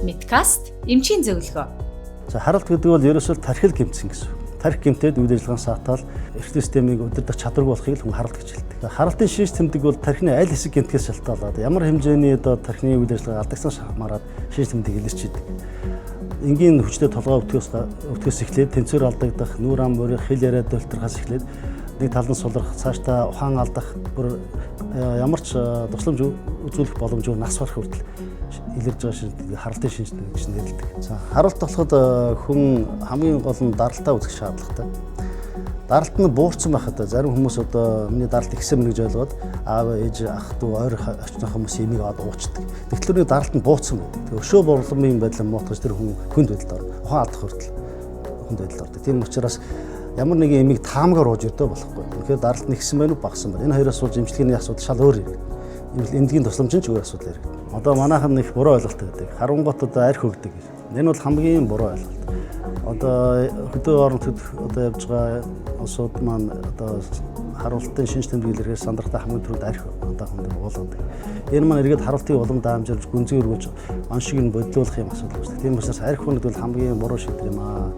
Midcast эмчийн зөвлөгөө. За харалт гэдэг бол ерөөсөө тархил гэмтсэн гэсэн. Тархи гэмтээд үйл ажиллагаан саатаал эрх системийг удирдах чадварг болохыг хүн харалт гэж хэлдэг. Харалтын шинж тэмдэг бол тархины аль хэсэг гэмтгээс шалтгаалаад ямар хэмжээний тархины үйл ажиллагаа алдагсан хамаарат шинж тэмдэг илэрч идэг. Энгийн хүчтэй толгой өвтгөөс эхлээд тэнцвэр алдагдах, нүүр ам мөрөх, хэл яриад дөлтөрхөөс эхлээд нэг талан сулрах, цаашдаа ухаан алдах, бүр ямар ч тусламж үзүүлэх боломжгүй нас барах хүртэл илэрж байгаа шинж харалтын шинж тэмдэг гэж нэрлэдэг. За харалт болоход хүн хамгийн гол нь даралтаа үзэх шаардлагатай. Даралт нь буурсан байхад зарим хүмүүс одоо миний даралт ихсэн мэн гэж ойлгоод аав ээж ах дүү ойр очны хүмүүс имийг аваад уучдаг. Тэгтэл нэг даралт нь буурсан байдаг. Өшөө борломын байдлаа муутгаж тэр хүн хүнд байдалд орно. Ухаан алдах хүртэл хүнд байдалд ордог. Тийм учраас ямар нэгэн имийг таамгаар ууж өрдөө болохгүй. Тэгэхээр даралт нь ихсэн байна уу багсан байна. Энэ хоёроос болж эмчилгээний асуудал шал өөр юм. Эндгийн тусламж нь ч өөр асуудал яригдана. Одоо манайхан их буруу ойлголт гэдэг. Харангуут одоо арх өгдөг. Энэ бол хамгийн буруу ойлголт. Одоо хөдөө орон одоо явж байгаа улсууд маань одоо харалтын шинж тэмдэг илэрхийлэх стандартай хамгийн түрүүнд арх одоо хүнд уулгадаг. Энэ маань эргээд харалтын улам даамжирж гүнзгий өргөж он шиг нь бодлуулах юм асуудал үүсдэг. Тийм учраас арх хүнд бол хамгийн буруу шийдвэр юм аа.